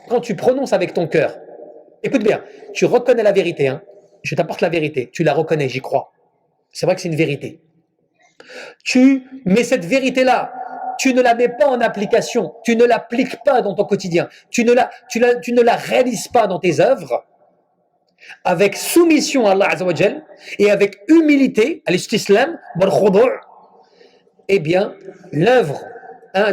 quand tu prononces avec ton cœur, écoute bien, tu reconnais la vérité, hein, je t'apporte la vérité, tu la reconnais, j'y crois. C'est vrai que c'est une vérité. Mais cette vérité-là, tu ne la mets pas en application, tu ne l'appliques pas dans ton quotidien, tu ne la réalises pas dans tes œuvres, avec soumission à Allah Azza wa Jal et avec humilité, à l'istislam, eh bien, l'œuvre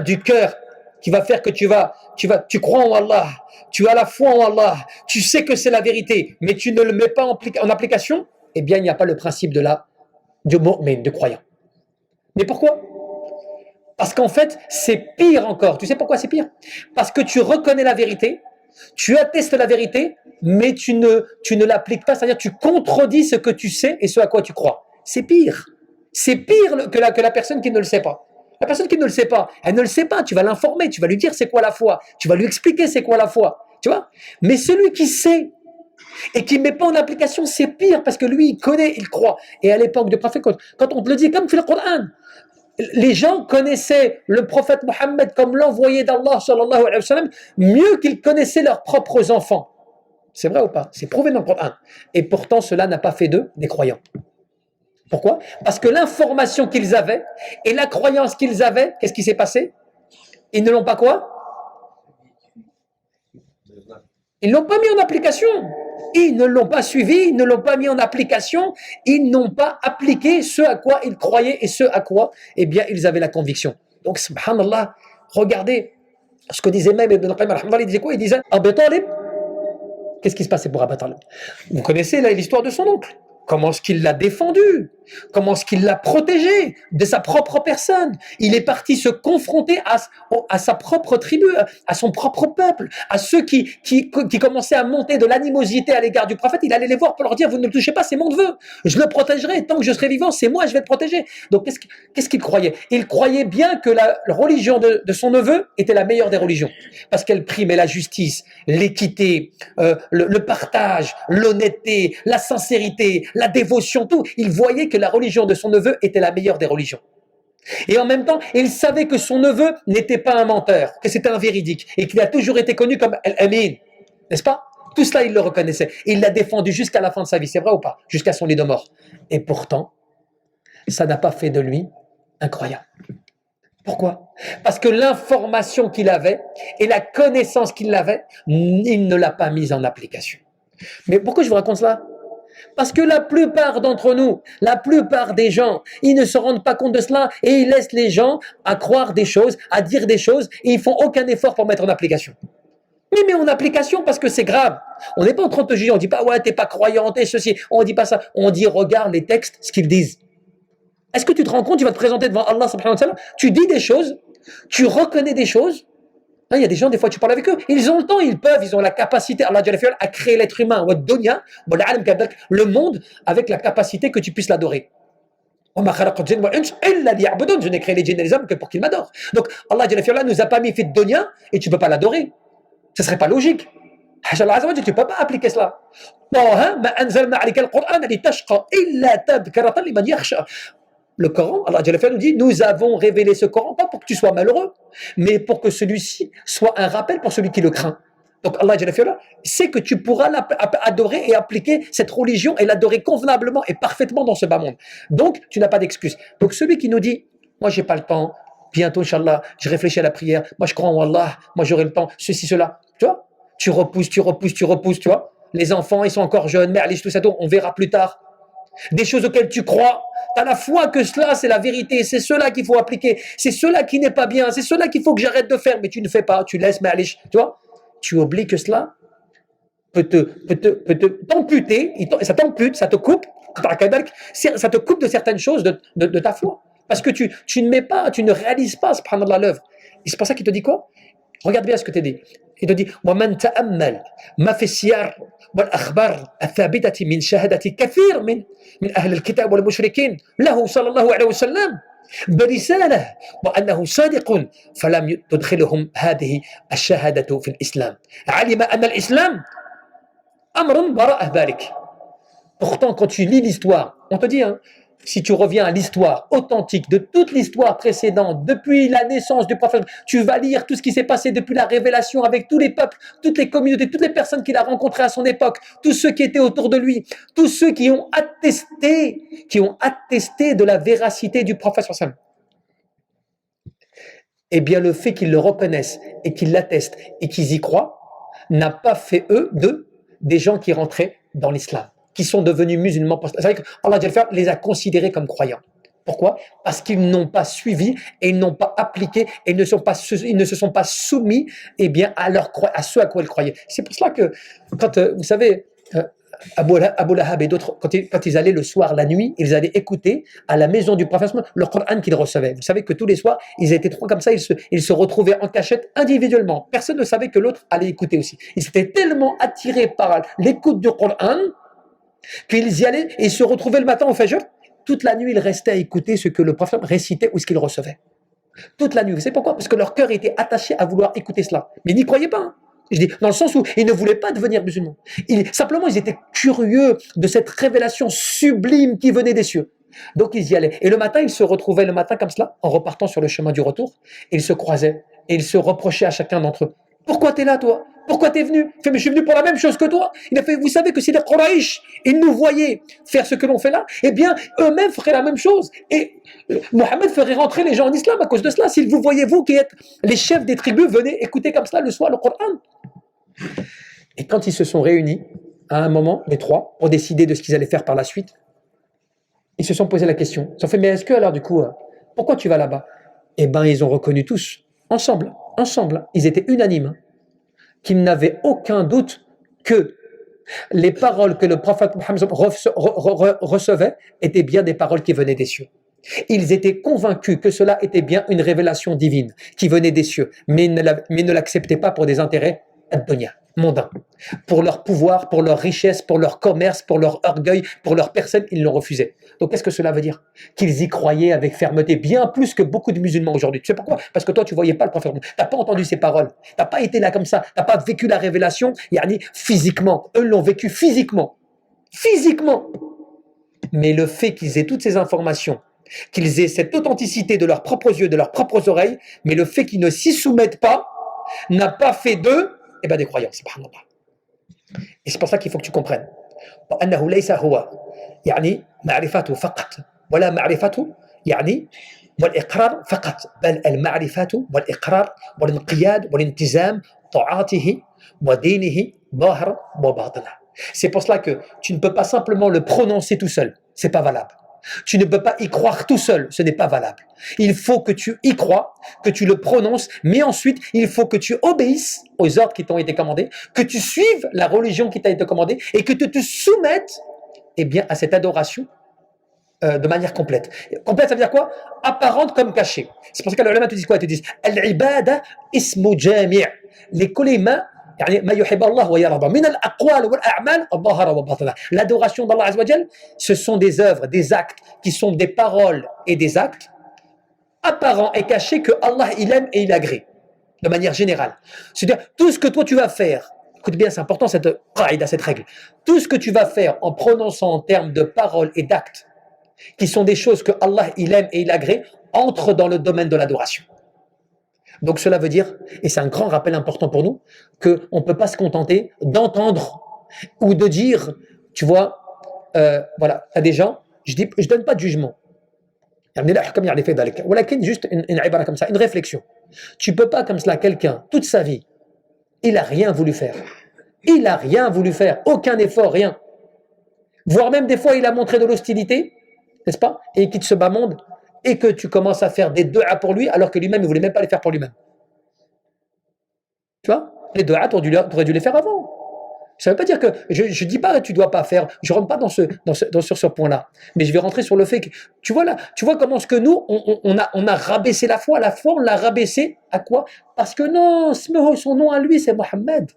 du cœur qui va faire que tu crois en Allah, tu as la foi en Allah, tu sais que c'est la vérité, mais tu ne le mets pas en application, eh bien, il n'y a pas le principe du mu'min, de croyant. Mais pourquoi? Parce qu'en fait, c'est pire encore. Tu sais pourquoi c'est pire? Parce que tu reconnais la vérité, tu attestes la vérité, mais tu ne l'appliques pas, c'est-à-dire tu contredis ce que tu sais et ce à quoi tu crois. C'est pire. C'est pire que la personne qui ne le sait pas. La personne qui ne le sait pas, elle ne le sait pas, tu vas l'informer, tu vas lui dire c'est quoi la foi, tu vas lui expliquer c'est quoi la foi, tu vois. Mais celui qui sait et qui ne met pas en application, c'est pire parce que lui, il connaît, il croit. Et à l'époque de prophète, quand on te le dit, comme fait le Coran, les gens connaissaient le prophète Mohammed comme l'envoyé d'Allah sallallahu alayhi wa sallam mieux qu'ils connaissaient leurs propres enfants. C'est vrai ou pas? C'est prouvé dans le Coran. Et pourtant, cela n'a pas fait d'eux des croyants. Pourquoi? Parce que l'information qu'ils avaient et la croyance qu'ils avaient, qu'est-ce qui s'est passé? Ils ne l'ont pas quoi? Ils ne l'ont pas mis en application. Ils ne l'ont pas suivi, ils ne l'ont pas mis en application, ils n'ont pas appliqué ce à quoi ils croyaient et ce à quoi, eh bien, ils avaient la conviction. Donc, subhanallah, regardez ce que disait même Ibn Qayyim, il disait quoi? Il disait, Abu Talib, qu'est-ce qui se passait pour Abu Talib? Vous connaissez l'histoire de son oncle. Comment est-ce qu'il l'a défendu? Comment est-ce qu'il l'a protégé de sa propre personne? Il est parti se confronter à sa propre tribu, à son propre peuple, à ceux qui commençaient à monter de l'animosité à l'égard du prophète. Il allait les voir pour leur dire, vous ne le touchez pas, c'est mon neveu. Je le protégerai. Tant que je serai vivant, c'est moi, je vais le protéger. Donc, qu'est-ce qu'il croyait? Il croyait bien que la religion de son neveu était la meilleure des religions. Parce qu'elle primait la justice, l'équité, le partage, l'honnêteté, la sincérité, la dévotion, tout. Il voyait que la religion de son neveu était la meilleure des religions. Et en même temps, il savait que son neveu n'était pas un menteur, que c'était un véridique, et qu'il a toujours été connu comme Al-Amin. N'est-ce pas? Tout cela, il le reconnaissait. Il l'a défendu jusqu'à la fin de sa vie, c'est vrai ou pas? Jusqu'à son lit de mort. Et pourtant, ça n'a pas fait de lui un croyant. Pourquoi? Parce que l'information qu'il avait et la connaissance qu'il avait, il ne l'a pas mise en application. Mais pourquoi je vous raconte cela? Parce que la plupart d'entre nous, la plupart des gens, ils ne se rendent pas compte de cela et ils laissent les gens à croire des choses, à dire des choses et ils font aucun effort pour mettre en application. Mais en application parce que c'est grave. On n'est pas en train de te juger, on ne dit pas ouais t'es pas croyant, t'es ceci, on ne dit pas ça. On dit regarde les textes, ce qu'ils disent. Est-ce que tu te rends compte, tu vas te présenter devant Allah subhanahu wa ta'ala, tu dis des choses, tu reconnais des choses. Il y a des gens, des fois, tu parles avec eux, ils ont le temps, ils ont la capacité, Allah a créé l'être humain, le monde, avec la capacité que tu puisses l'adorer. Je n'ai créé les djinns et les hommes que pour qu'ils m'adorent. Donc, Allah nous a pas mis fait de dunya et tu ne peux pas l'adorer. Ce ne serait pas logique. Tu ne peux pas appliquer cela. Le Coran, Allah nous dit, nous avons révélé ce Coran, pas pour que tu sois malheureux, mais pour que celui-ci soit un rappel pour celui qui le craint. Donc Allah sait que tu pourras adorer et appliquer cette religion et l'adorer convenablement et parfaitement dans ce bas monde. Donc, tu n'as pas d'excuse. Donc celui qui nous dit, moi j'ai pas le temps, bientôt, Inch'Allah, je réfléchis à la prière, moi je crois en Allah, moi j'aurai le temps, ceci, cela. Tu vois, tu repousses, tu vois. Les enfants, ils sont encore jeunes, mais allez, tout ça, on verra plus tard. Des choses auxquelles tu crois, tu as la foi que cela c'est la vérité, c'est cela qu'il faut appliquer, c'est cela qui n'est pas bien, c'est cela qu'il faut que j'arrête de faire, mais tu ne fais pas, tu laisses, mais allez, tu vois, tu oublies que cela peut t'amputer, ça t'ampute, ça te coupe, ça te coupe de certaines choses de ta foi, parce que tu ne mets pas, tu ne réalises pas, subhanallah, l'œuvre. Et c'est pour ça qu'il te dit quoi? Regarde bien ce que tu dit. Il te dit وَمَنْ تَأَمَّلْ مَا فِي السِّيَرِ وَالْأَخْبَارِ الثَّابِتَةِ مِنْ شَهَادَةِ كَثِيرٍ من أهل الكتاب والمشركين له صلى الله عليه وسلم برسالة وأنه صادق فلم تدخلهم هذه الشهادة في الإسلام علم أن الإسلام أمر براء ذلك. Pourtant, quand tu lis l'histoire, on te dit, hein, si tu reviens à l'histoire authentique de toute l'histoire précédente, depuis la naissance du prophète, tu vas lire tout ce qui s'est passé depuis la révélation avec tous les peuples, toutes les communautés, toutes les personnes qu'il a rencontrées à son époque, tous ceux qui étaient autour de lui, tous ceux qui ont attesté de la véracité du prophète. Eh bien, le fait qu'ils le reconnaissent et qu'ils l'attestent et qu'ils y croient n'a pas fait eux des gens qui rentraient dans l'islam, qui sont devenus musulmans. C'est vrai qu'Allah les a considérés comme croyants. Pourquoi? Parce qu'ils n'ont pas suivi et ils n'ont pas appliqué et ils ne se sont pas soumis à ce à quoi ils croyaient. C'est pour cela que, quand vous savez, Abu Lahab et d'autres, quand ils allaient le soir, la nuit, ils allaient écouter à la maison du prophète le Coran qu'ils recevaient. Vous savez que tous les soirs, ils étaient trois comme ça, ils se retrouvaient en cachette individuellement. Personne ne savait que l'autre allait écouter aussi. Ils étaient tellement attirés par l'écoute du Coran qu'ils y allaient et ils se retrouvaient le matin au Fajr. Toute la nuit, ils restaient à écouter ce que le prophète récitait ou ce qu'il recevait. Toute la nuit. Vous savez pourquoi? Parce que leur cœur était attaché à vouloir écouter cela. Mais ils n'y croyaient pas. Je dis, dans le sens où ils ne voulaient pas devenir musulmans. Simplement, ils étaient curieux de cette révélation sublime qui venait des cieux. Donc, ils y allaient. Et le matin, ils se retrouvaient le matin comme cela, en repartant sur le chemin du retour. Et ils se croisaient. Et ils se reprochaient à chacun d'entre eux. Pourquoi t'es là, toi? Pourquoi t'es venu? Il fait, mais je suis venu pour la même chose que toi. Il a fait, vous savez que si les Quraïsh, ils nous voyaient faire ce que l'on fait là, eh bien, eux-mêmes feraient la même chose. Et Mohammed ferait rentrer les gens en islam à cause de cela. Si vous voyez, vous qui êtes les chefs des tribus, venez écouter comme cela le soir le Coran. Et quand ils se sont réunis, à un moment, les trois, pour décider de ce qu'ils allaient faire par la suite, ils se sont posé la question. Ils ont fait, mais est-ce que alors du coup, pourquoi tu vas là-bas? Eh bien, ils ont reconnu tous, ensemble, ils étaient unanimes, qu'ils n'avaient aucun doute que les paroles que le prophète Mohammed recevait étaient bien des paroles qui venaient des cieux. Ils étaient convaincus que cela était bien une révélation divine qui venait des cieux, mais ne l'acceptaient pas pour des intérêts mondains. Pour leur pouvoir, pour leur richesse, pour leur commerce, pour leur orgueil, pour leur personne, ils l'ont refusé. Donc qu'est-ce que cela veut dire? Qu'ils y croyaient avec fermeté, bien plus que beaucoup de musulmans aujourd'hui. Tu sais pourquoi? Parce que toi, tu ne voyais pas le prophète. Tu n'as pas entendu ses paroles. Tu n'as pas été là comme ça. Tu n'as pas vécu la révélation, physiquement. Eux l'ont vécu physiquement. Physiquement. Mais le fait qu'ils aient toutes ces informations, qu'ils aient cette authenticité de leurs propres yeux, de leurs propres oreilles, mais le fait qu'ils ne s'y soumettent pas, n'a pas fait d'eux des croyants, subhanallah. Et c'est pour ça qu'il faut que tu comprennes. وأنه ليس هو معرفته فقط ولا معرفته والإقرار فقط بل المعرفة والإقرار والانقياد والالتزام طاعاته ودينه ظاهرا وباطنا. C'est pour cela que tu ne peux pas simplement le prononcer tout seul, c'est pas valable. Tu ne peux pas y croire tout seul, ce n'est pas valable. Il faut que tu y crois, que tu le prononces, mais ensuite, il faut que tu obéisses aux ordres qui t'ont été commandés, que tu suives la religion qui t'a été commandée et que tu te soumettes à cette adoration de manière complète. Complète, ça veut dire quoi? Apparente comme cachée. C'est pour ça que les ulama te disent quoi? Ils te disent Al-ibada ismu jami'. Les kolima l'adoration d'Allah Azza wa Jal, ce sont des œuvres, des actes qui sont des paroles et des actes apparents et cachés que Allah il aime et il agrée de manière générale. C'est-à-dire tout ce que toi tu vas faire, écoute bien, c'est important cette règle, tout ce que tu vas faire en prononçant en termes de paroles et d'actes qui sont des choses que Allah il aime et il agrée entre dans le domaine de l'adoration. Donc cela veut dire, et c'est un grand rappel important pour nous, qu'on ne peut pas se contenter d'entendre ou de dire, tu vois, voilà, à des gens, je donne pas de jugement. Juste une ibara comme ça, une réflexion. Tu peux pas comme cela, quelqu'un, toute sa vie, il n'a rien voulu faire. Il n'a rien voulu faire, aucun effort, rien. Voire même des fois, il a montré de l'hostilité, n'est-ce pas? Et il quitte ce bas monde, et que tu commences à faire des du'a pour lui, alors que lui-même, il ne voulait même pas les faire pour lui-même. Tu vois? Les du'a, tu aurais dû les faire avant. Ça ne veut pas dire que, je ne dis pas que tu ne dois pas faire, je ne rentre pas sur ce point-là, mais je vais rentrer sur le fait que, tu vois comment ce que nous, on a rabaissé la foi on l'a rabaissé à quoi? Parce que non, son nom à lui, c'est Mohammed.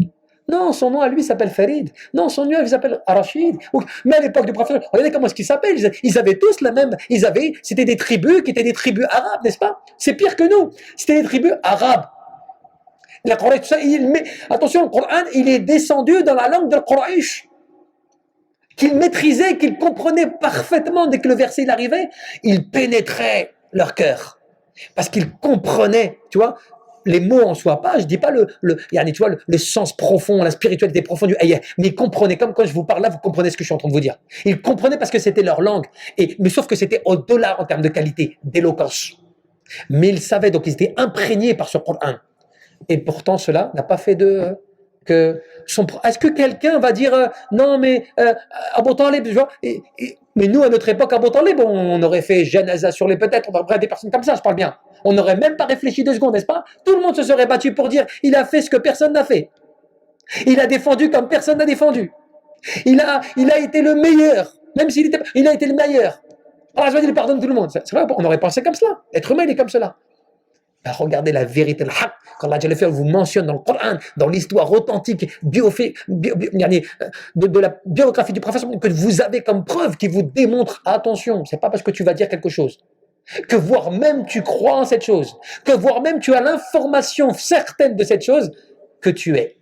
Non, son nom à lui s'appelle Farid. Non, son nom il s'appelle Rachid. Mais à l'époque du prophète, regardez comment est-ce qu'ils s'appellent. Ils avaient tous la même. C'était des tribus qui étaient des tribus arabes, n'est-ce pas? C'est pire que nous. C'était des tribus arabes. La Quraysh, attention, le Coran, il est descendu dans la langue de Quraysh. qu'ils maîtrisaient, qu'ils comprenaient parfaitement. Dès que le verset il arrivait, il pénétrait leur cœur. Parce qu'ils comprenaient, tu vois, les mots en soi pas, je dis pas tu vois, le sens profond, la spiritualité profonde du ayah, mais ils comprenaient, comme quand je vous parle là, vous comprenez ce que je suis en train de vous dire. Ils comprenaient parce que c'était leur langue, mais sauf que c'était au-delà en termes de qualité, d'éloquence. Mais ils savaient, donc ils étaient imprégnés par ce Coran. Et pourtant, cela n'a pas fait de est-ce que quelqu'un va dire non mais Abu Talib, tu vois, mais nous à notre époque Abu Talib, on aurait fait janaza sur les peut-être, on aurait des personnes comme ça, je parle bien. On n'aurait même pas réfléchi 2 secondes, n'est-ce pas? Tout le monde se serait battu pour dire il a fait ce que personne n'a fait. Il a défendu comme personne n'a défendu. Il a été le meilleur, même il a été le meilleur. Allah il pardonne tout le monde. C'est vrai, on aurait pensé comme cela. L'être humain il est comme cela. Ben, regardez la vérité, le haq, qu'Allah vous mentionne dans le Coran, dans l'histoire authentique, de la biographie du prophète, que vous avez comme preuve qui vous démontre, attention, c'est pas parce que tu vas dire quelque chose, que voire même tu crois en cette chose, que voire même tu as l'information certaine de cette chose, que tu es.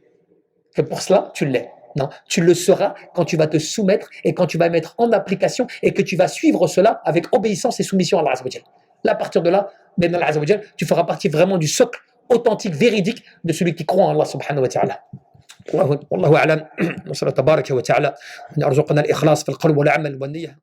Que pour cela, tu l'es. Non, tu le seras quand tu vas te soumettre et quand tu vas mettre en application et que tu vas suivre cela avec obéissance et soumission à Allah. Là, à partir de là, tu feras partie vraiment du socle authentique, véridique de celui qui croit en Allah subhanahu wa ta'ala. والله أعلم. وصلى تبارك وتعالى أن يرزقنا الإخلاص في القول والعمل والنية.